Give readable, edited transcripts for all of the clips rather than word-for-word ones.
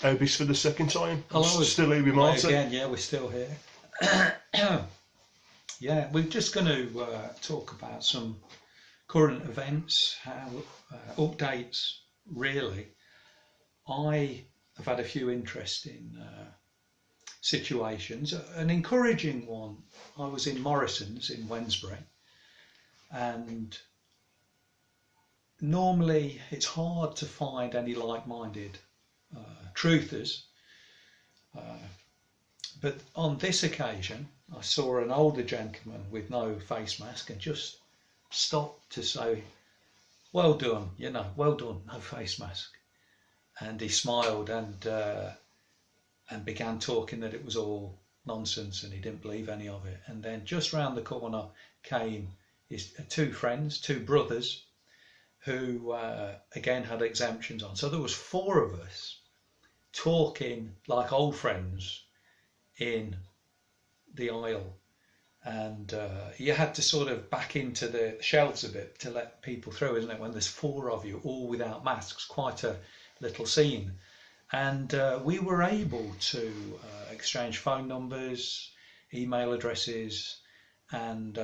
Obis for the second time. Hello. Still here with Hello Martin. again, yeah, we're still here. Yeah, we're just going to talk about some current events, how updates, really. I have had a few interesting situations. An encouraging one, I was in Morrison's in Wednesbury, and normally it's hard to find any like-minded truthers, but on this occasion I saw an older gentleman with no face mask and just stopped to say, well done, you know, well done, no face mask. And he smiled and began talking that it was all nonsense and he didn't believe any of it. And then just round the corner came his two friends, two brothers, who again had exemptions on. So there was four of us talking like old friends in the aisle, and you had to sort of back into the shelves a bit to let people through, isn't it, when there's four of you all without masks? Quite a little scene. And we were able to exchange phone numbers, email addresses, and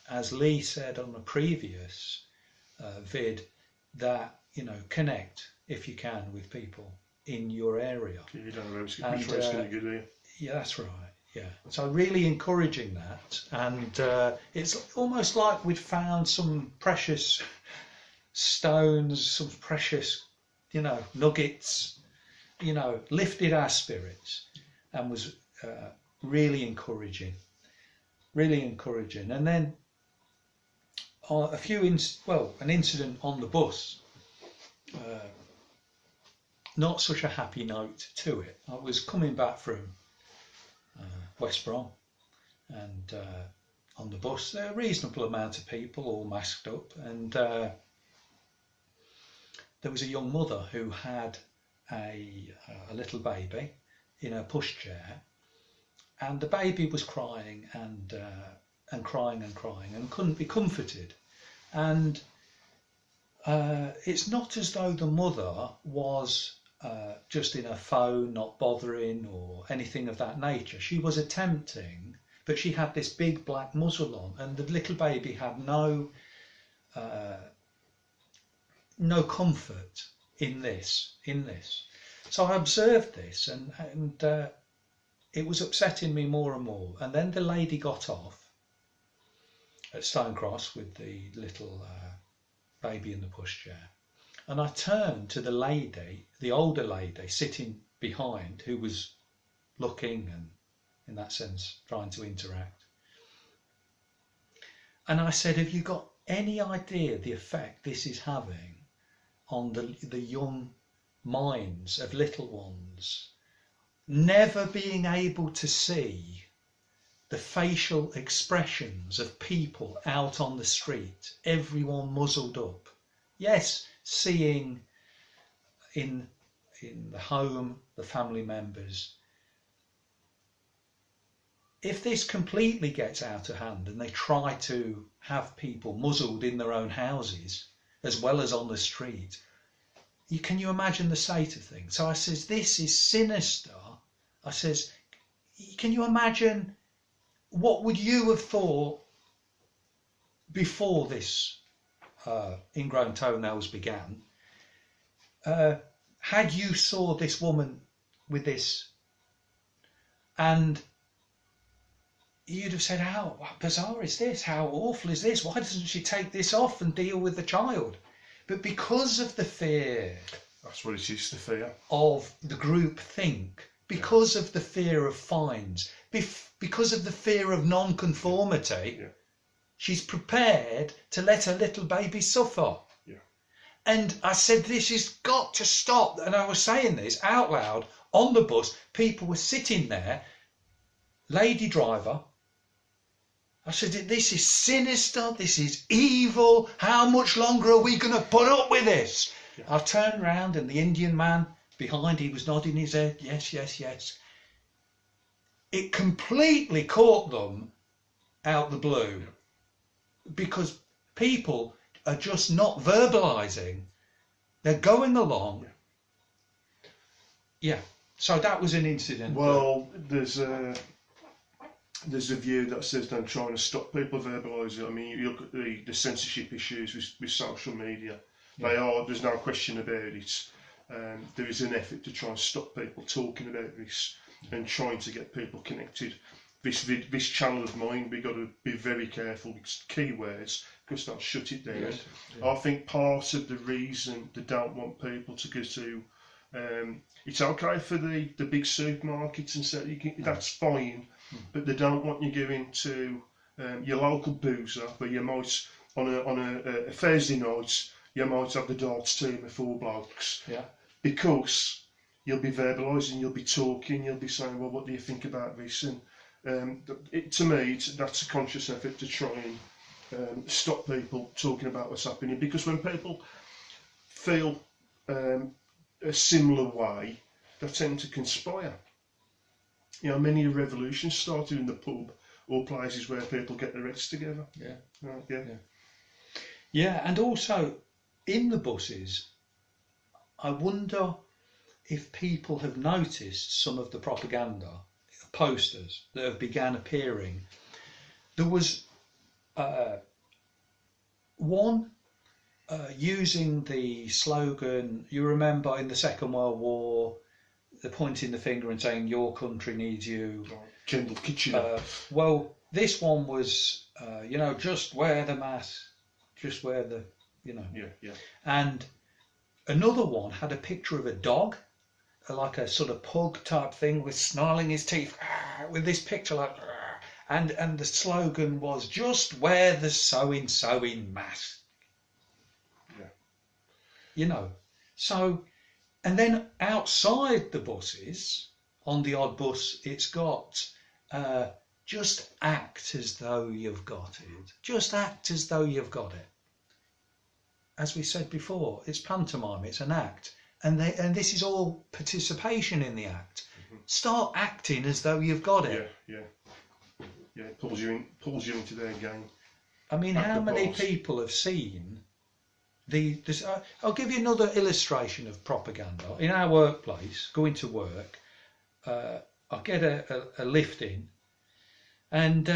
as Lee said on a previous vid, that, you know, connect if you can with people in your area. You don't know which race going to get here. Yeah, that's right. Yeah, so really encouraging that, and it's almost like we'd found some precious stones, some precious, you know, nuggets, you know, lifted our spirits, and was really encouraging, really encouraging. And then an incident on the bus, not such a happy note to it. I was coming back from West Brom, and on the bus there were a reasonable amount of people all masked up, and there was a young mother who had a little baby in a pushchair, and the baby was crying and crying and crying and couldn't be comforted. And it's not as though the mother was just in her phone, not bothering or anything of that nature. She was attempting, but she had this big black muzzle on, and the little baby had no comfort in this. So I observed this, and it was upsetting me more and more. And then the lady got off at Stone Cross with the little baby in the pushchair. And I turned to the lady, the older lady sitting behind, who was looking and, in that sense, trying to interact. And I said, have you got any idea the effect this is having on the young minds of little ones, never being able to see the facial expressions of people out on the street, everyone muzzled up? Yes, seeing in the home the family members. If this completely gets out of hand and they try to have people muzzled in their own houses as well as on the street, can you imagine the state of things? So I says, this is sinister. I says, can you imagine, what would you have thought before this ingrown toenails began? Had you saw this woman with this, and you'd have said, how bizarre is this? How awful is this? Why doesn't she take this off and deal with the child? But because of the fear, that's what it is, the fear of the group think, because of the fear of fines, because of the fear of non-conformity, she's prepared to let her little baby suffer. And I said, this has got to stop. And I was saying this out loud on the bus. People were sitting there, lady driver. I said, this is sinister, this is evil. How much longer are we going to put up with this? I turned round and the Indian man behind, he was nodding his head, yes, yes, yes. It completely caught them out the blue, because people are just not verbalising. They're going along Yeah. So that was an incident. Well, there's a view that says they're trying to stop people verbalising. I mean, you look at the censorship issues with social media. They are. There's no question about it. There is an effort to try and stop people talking about this and trying to get people connected. This channel of mine, we've got to be very careful with keywords because they'll shut it down. Yes. Yeah. I think part of the reason they don't want people to go to, it's okay for the big supermarkets and so that's fine, but they don't want you going to your local boozer where you might on a Thursday night you might have the darts team of 4 blokes. Yeah. Because you'll be verbalising, you'll be talking, you'll be saying, well, what do you think about this? And to me, that's a conscious effort to try and stop people talking about what's happening. Because when people feel a similar way, they tend to conspire. You know, many revolutions started in the pub or places where people get their heads together. Yeah. Right, yeah. Yeah, and also in the buses, I wonder if people have noticed some of the propaganda posters that have began appearing. There was one using the slogan, you remember in the Second World War, the pointing the finger and saying your country needs you. Kendall Kitchener. Well, this one was, just wear the mask, just wear the, Yeah. And another one had a picture of a dog, like a sort of pug type thing with snarling his teeth, with this picture like, and the slogan was just wear the sewing mask. Yeah. So, and then outside the buses, on the odd bus, it's got just act as though you've got it. Just act as though you've got it. As we said before, it's pantomime, it's an act. And this is all participation in the act. Mm-hmm. Start acting as though you've got it. Yeah. It pulls you into their game. I mean, how many people have seen this? I'll give you another illustration of propaganda. In our workplace, going to work, I get a lift in, and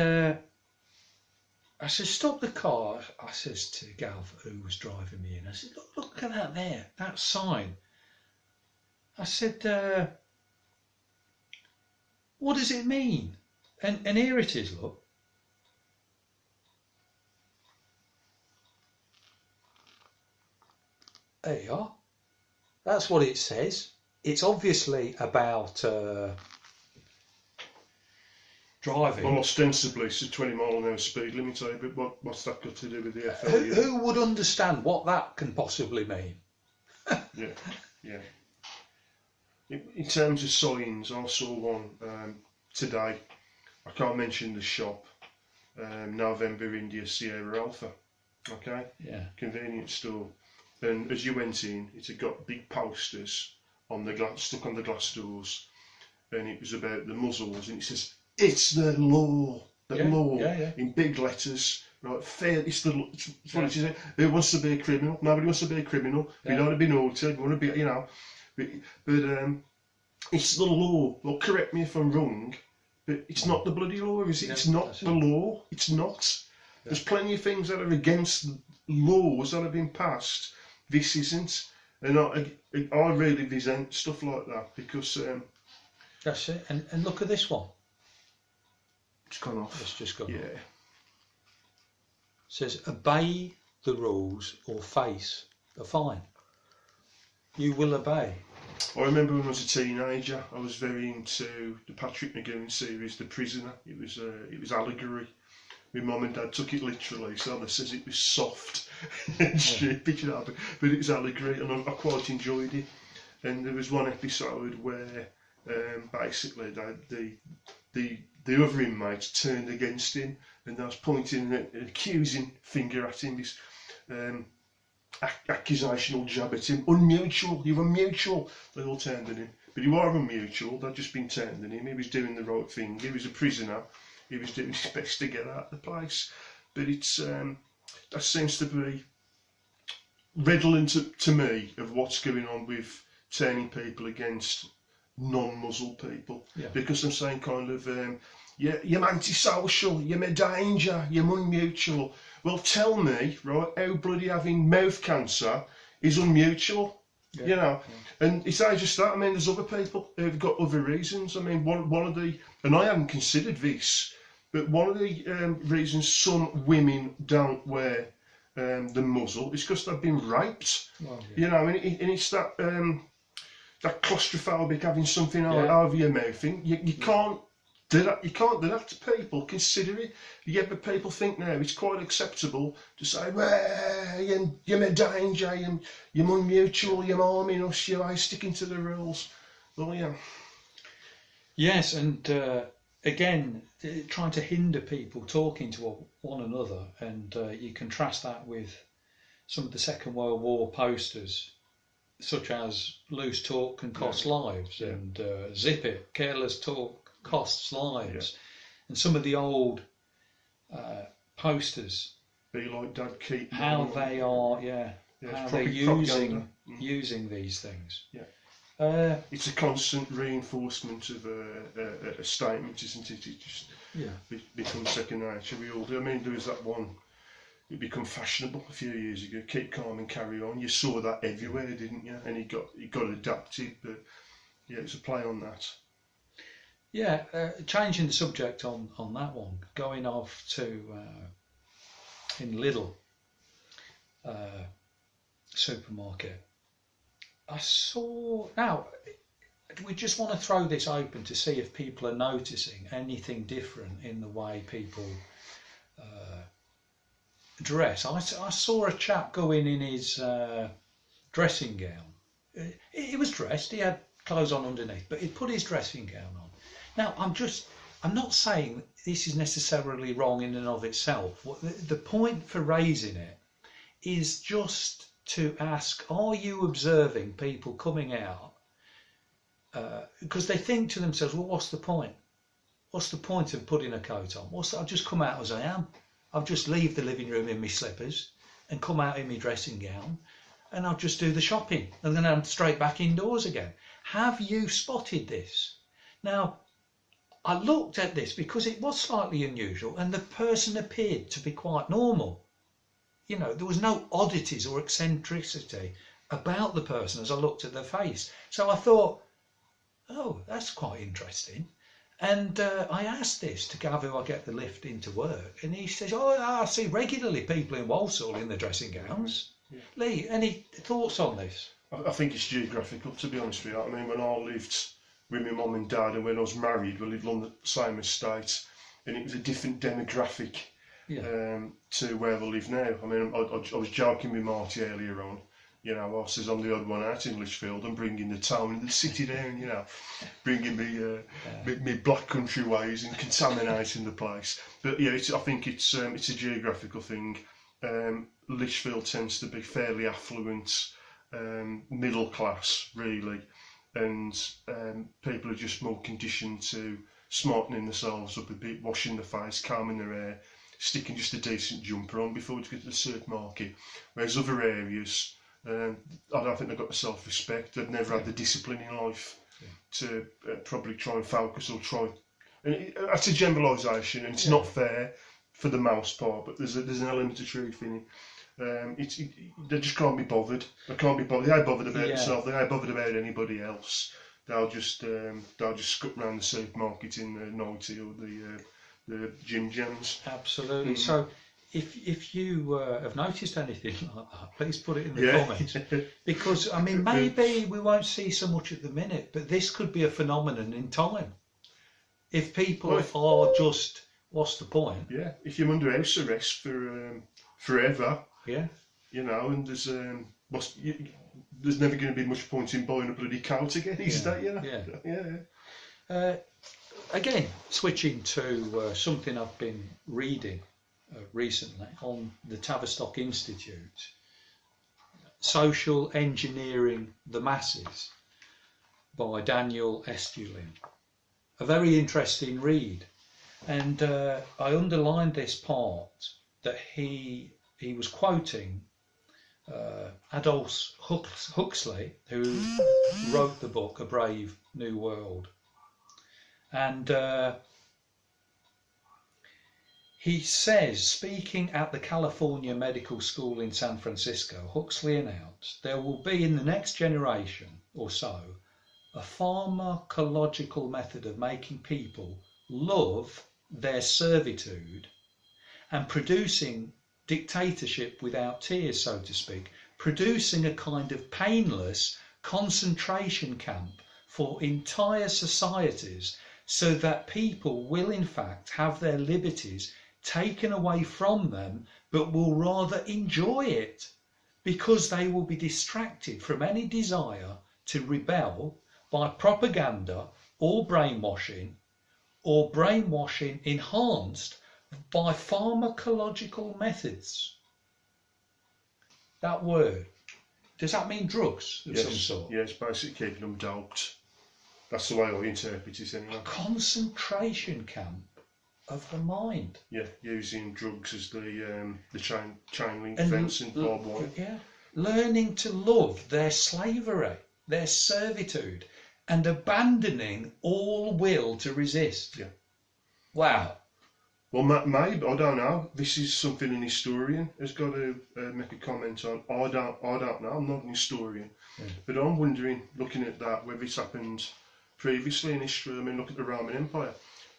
I said, stop the car. I says to Gav, who was driving me in, I said, look at that there, that sign. I said, what does it mean? And here it is, look. There you are. That's what it says. It's obviously about driving. Well, ostensibly it's a 20-mile-an-hour speed limit, but what's that got to do with the FL? Who would understand what that can possibly mean? Yeah. In terms of signs, I saw one today. I can't mention the shop. November India Sierra Alpha. Okay. Yeah. Convenience store. And as you went in, it had got big posters on the glass, stuck on the glass doors, and it was about the muzzles, and it says, "It's the law, law," in big letters. Right, fair. It's what it says. Who wants to be a criminal? Nobody wants to be a criminal. We don't want to be naughty. We want to be, But it's the law. Well, correct me if I'm wrong, but it's not the bloody law, is it? It's not the law. It's not. Yeah. There's plenty of things that are against laws that have been passed. This isn't. And I really resent stuff like that because... that's it. And look at this one. It's gone off. It's just gone off. Yeah. It says, obey the rules or face a fine. You will obey. I remember when I was a teenager, I was very into the Patrick McGowan series, The Prisoner. It was allegory. My mum and dad took it literally, so they says it was soft and stupid, but it was allegory, and I quite enjoyed it. And there was one episode where basically the other inmates turned against him, and I was pointing an accusing finger at him, this accusational jab at him. Unmutual, you're unmutual. They all turned on him, but you are unmutual. They'd just been turned on him. He was doing the right thing. He was a prisoner. He was doing his best to get out of the place. But it's that seems to be redolent to me of what's going on with turning people against non-muzzle people, Yeah. because I'm saying kind of, you're antisocial, you're a danger, you're unmutual. Well, tell me, right, how bloody having mouth cancer is unmutual, Yeah. you know? Yeah. And it's not just that, I mean, there's other people who've got other reasons. I mean, one of the, and I hadn't considered this, but one of the reasons some women don't wear the muzzle is because they've been raped. Well, yeah. You know, and it's that that claustrophobic having something over your mouth thing. You can't do that. You can't do that to people. Consider it. Yeah, but people think now it's quite acceptable to say, well, you're a danger, you're unmutual, you're harming us, you're sticking to the rules. Well, yeah. Yes, and again, trying to hinder people talking to one another, and you contrast that with some of the Second World War posters, such as loose talk can cost lives, and zip it, careless talk costs lives, and some of the old posters. Be like Dad, keep how they are, how they're using these things. Yeah. It's a constant reinforcement of a statement, isn't it? It just becomes second nature. We all do. I mean, there was that one. It became fashionable a few years ago. Keep calm and carry on. You saw that everywhere, didn't you? And it got adapted. But yeah, it's a play on that. Yeah, changing the subject on that one. Going off to in Lidl supermarket. I saw, now we just want to throw this open to see if people are noticing anything different in the way people dress. I saw a chap go in his dressing gown. He was dressed, he had clothes on underneath, but he put his dressing gown on. Now I'm not saying this is necessarily wrong in and of itself. The point for raising it is just to ask, are you observing people coming out? Because they think to themselves, well, what's the point? What's the point of putting a coat on? I'll just come out as I am. I'll just leave the living room in my slippers and come out in my dressing gown, and I'll just do the shopping, and then I'm straight back indoors again. Have you spotted this? Now, I looked at this because it was slightly unusual, and the person appeared to be quite normal. You know, there was no oddities or eccentricity about the person as I looked at their face. So I thought, oh, that's quite interesting. And I asked this to Gav, who I get the lift into work, and he says, oh, I see regularly people in Walsall in the dressing gowns. Yeah. Lee, any thoughts on this? I think it's geographical, to be honest with you. I mean, when I lived with my mum and dad, and when I was married, we lived on the same estate, and it was a different demographic. To where I live now. I mean, I was joking with Marty earlier on. You know, I says I'm the odd one out in Lichfield and bringing the town and the city down. You know, bringing me black country ways and contaminating the place. But yeah, I think it's a geographical thing. Lichfield tends to be fairly affluent, middle class, really, and people are just more conditioned to smartening themselves up a bit, washing their face, combing their hair, sticking just a decent jumper on before we get to the supermarket. Whereas other areas, I don't think they've got the self-respect. They've never had the discipline in life to probably try and focus or try. And that's a generalisation, and it's not fair for the most part. But there's an element of truth in it. They just can't be bothered. They can't be bothered. They ain't bothered about themselves. They ain't bothered about anybody else. They'll just scut round the supermarket in the 90 or the gym jams. Absolutely. So if you have noticed anything like that, please put it in the comments. Because, I mean, maybe we won't see so much at the minute, but this could be a phenomenon in time. If people are just, what's the point? Yeah, if you're under house arrest for forever, you know, and there's never going to be much point in buying a bloody coat again, is that, you know? Again, switching to something I've been reading recently on the Tavistock Institute, Social Engineering the Masses by Daniel Estulin. A very interesting read, and I underlined this part that he was quoting Aldous Huxley, who wrote the book A Brave New World. And he says, speaking at the California Medical School in San Francisco, Huxley announced, there will be in the next generation or so a pharmacological method of making people love their servitude and producing dictatorship without tears, so to speak, producing a kind of painless concentration camp for entire societies, so that people will in fact have their liberties taken away from them, but will rather enjoy it because they will be distracted from any desire to rebel by propaganda or brainwashing enhanced by pharmacological methods. That word, does that mean drugs of some sort? Yes, basically keeping them doped. That's the way I interpret it anyway. A concentration camp of the mind. Yeah, using drugs as the chain link fence and barbed wire. Yeah, learning to love their slavery, their servitude, and abandoning all will to resist. Yeah. Wow. Well, maybe, I don't know. This is something an historian has got to make a comment on. I don't know. I'm not an historian, but I'm wondering, looking at that, whether it's happened previously in history. I mean, look at the Roman Empire.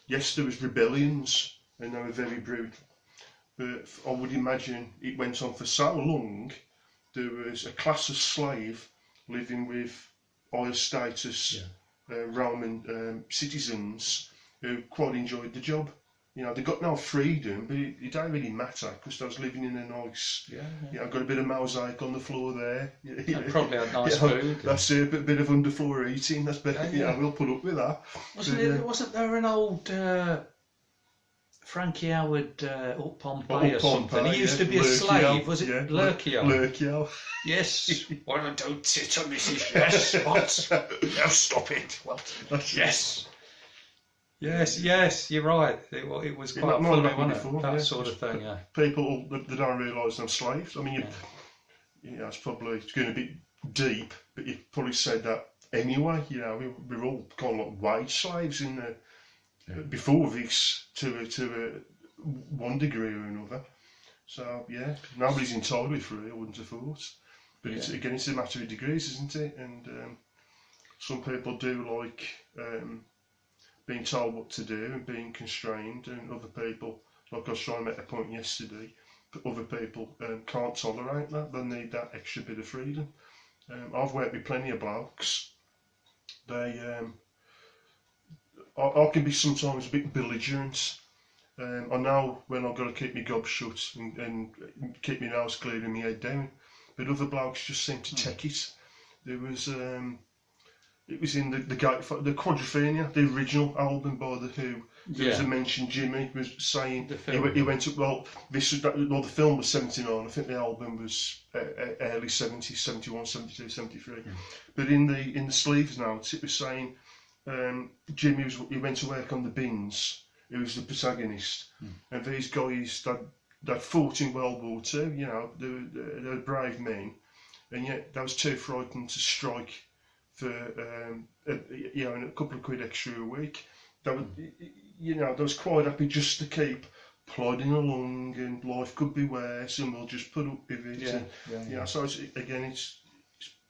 Yes, there was rebellions, and they were very brutal. But I would imagine it went on for so long. There was a class of slave living with higher status Roman citizens who quite enjoyed the job. You know, they got no freedom, but it don't really matter because they was living in a nice, you know, got a bit of mosaic on the floor there. And probably had nice food. That's it, a bit of underfloor eating. That's better. Yeah, we'll put up with that. Wasn't there an old Frankie Howard up Pompeii or something? He used to be a slave. Was it Lurkio? Lurkio. Yes. Well, don't sit on this. Yes. What? No, stop it. What? Yes. Yes, you're right. It was quite funny, wasn't it? That sort of thing, yeah. People that don't realise they're slaves. I mean, it's probably going to be deep, but you probably said that anyway. You know, we were all kind of like wage slaves in before this to one degree or another. So yeah, nobody's entirely free. I wouldn't have thought. But it's a matter of degrees, isn't it? And some people do like. Being told what to do and being constrained, and other people, like I was trying to make a point yesterday, but other people can't tolerate that. They need that extra bit of freedom. I've worked with plenty of blokes. They, I can be sometimes a bit belligerent. I know when I've got to keep my gob shut and keep my nose clear and my head down, but other blokes just seem to take it. There was. It was in the Quadrophenia, the original album by The Who. There was a mention. Jimmy was saying he went up. Well, the film was 79. I think the album was early 70s, 71, 72, 73. But in the sleeves notes, it was saying Jimmy he went to work on the bins. He was the protagonist, and these guys that fought in World War II. You know, they were brave men, and yet they was too frightened to strike. For and a couple of quid extra a week, that was quite happy just to keep plodding along, and life could be worse, and we'll just put up with it. So it's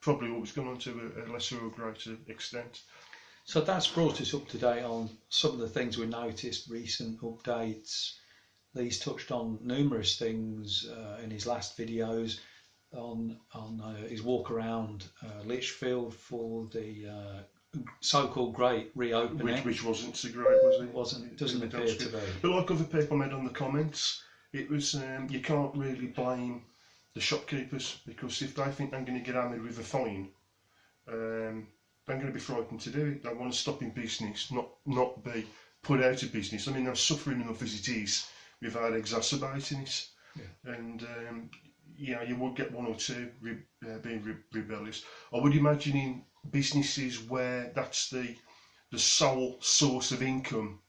probably what was going on to a lesser or greater extent. So that's brought us up to date on some of the things we noticed, recent updates. Lee's touched on numerous things in his last videos. On his walk around Lichfield for the so-called great reopening, which wasn't so great, was it? Wasn't. Doesn't appear to be. But like other people made on the comments, it was you can't really blame the shopkeepers, because if they think they're going to get hammered with a fine, they're going to be frightened to do it. They want to stop in business, not be put out of business. I mean, they're suffering enough as it is without exacerbating it, and. You would get one or two being rebellious. I would imagine in businesses where that's the sole source of income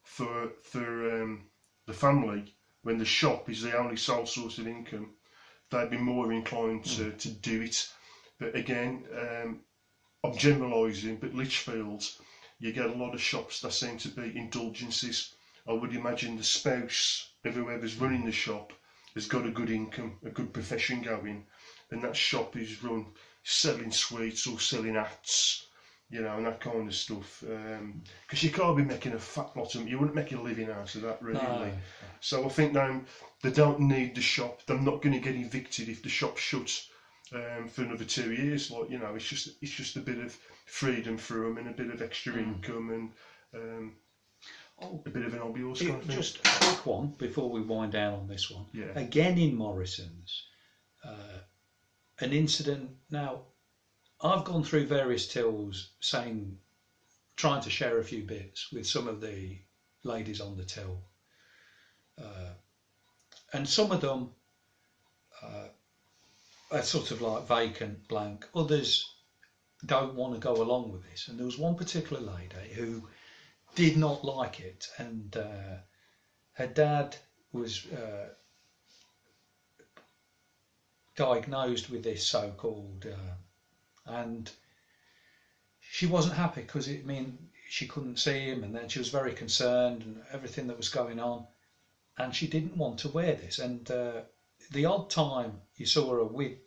for the family, when the shop is the only sole source of income, they'd be more inclined to do it. But again, I'm generalising, but Lichfield, you get a lot of shops that seem to be indulgences. I would imagine the spouse of whoever's running the shop has got a good income, a good profession going, and that shop is run selling sweets or selling hats, you know, and that kind of stuff. Because you can't be making a fat lot of, you wouldn't make a living out of that, really. No. So I think they don't need the shop. They're not going to get evicted if the shop shuts for another 2 years. Like, you know, it's just a bit of freedom for them and a bit of extra income and a bit of an hobby or something. Just a quick one before we wind down on this one. Yeah. Again in Morrison's, an incident. Now, I've gone through various tills trying to share a few bits with some of the ladies on the till. And some of them are sort of like vacant, blank. Others don't want to go along with this. And there was one particular lady who did not like it. And her dad was diagnosed with this so-called... and she wasn't happy because it meant she couldn't see him, and then she was very concerned and everything that was going on, and she didn't want to wear this. And the odd time you saw her with,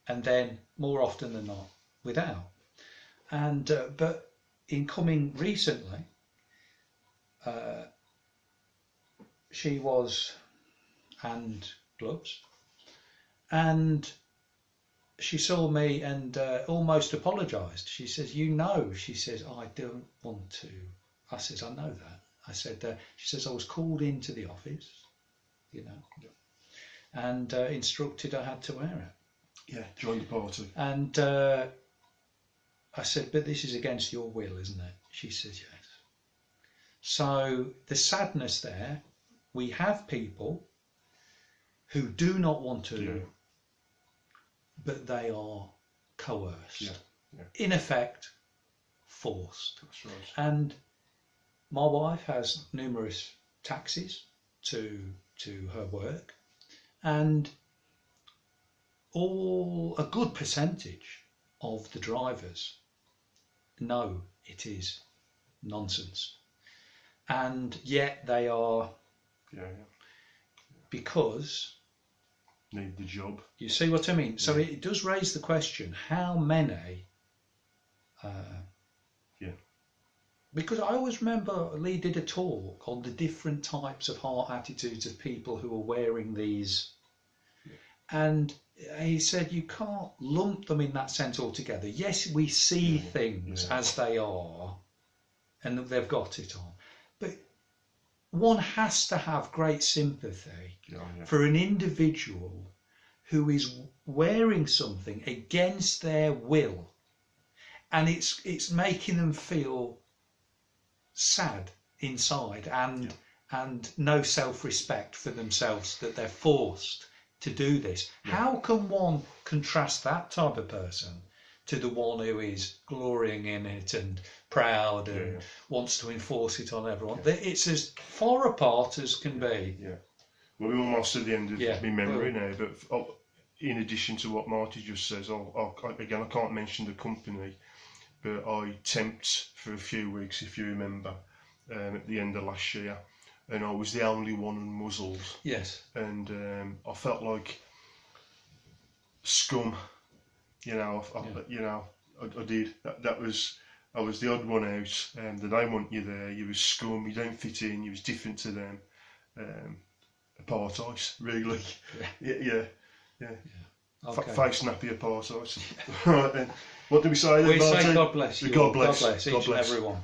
and then more often than not without. And but in coming recently, she was and gloves, and she saw me and almost apologised. She says, "You know," she says, "I don't want to." I says, "I know that." I said, she says, "I was called into the office, you know, and instructed I had to wear it." Yeah, join the party. And I said, "But this is against your will, isn't it?" She says, "Yes." So the sadness there, we have people who do not want to, but they are coerced, in effect, forced. That's right. And my wife has numerous taxis to her work, and a good percentage of the drivers know it is nonsense, and yet they are, because need the job. You see what I mean? So it does raise the question: how many? Because I always remember Lee did a talk on the different types of heart attitudes of people who are wearing these, and he said you can't lump them in that sense altogether. Yes, we see things as they are, and they've got it on, but one has to have great sympathy for an individual who is wearing something against their will, and it's making them feel sad inside and no self-respect for themselves that they're forced to do this. How can one contrast that type of person to the one who is glorying in it and proud and wants to enforce it on everyone? It's as far apart as can be. Well, we're almost at the end of my memory now, but in addition to what Marty just says, again, I can't mention the company, but I temped for a few weeks, if you remember, at the end of last year, and I was the only one unmuzzled. Yes. And I felt like scum, you know. I did. I was the odd one out, and they don't want you there. You was scum. You don't fit in. You was different to them. Apartheid, really. Yeah. Okay. Face nappy apartheid. Right then. What do we say then, We Martin? say God bless you. God bless. God bless each and everyone.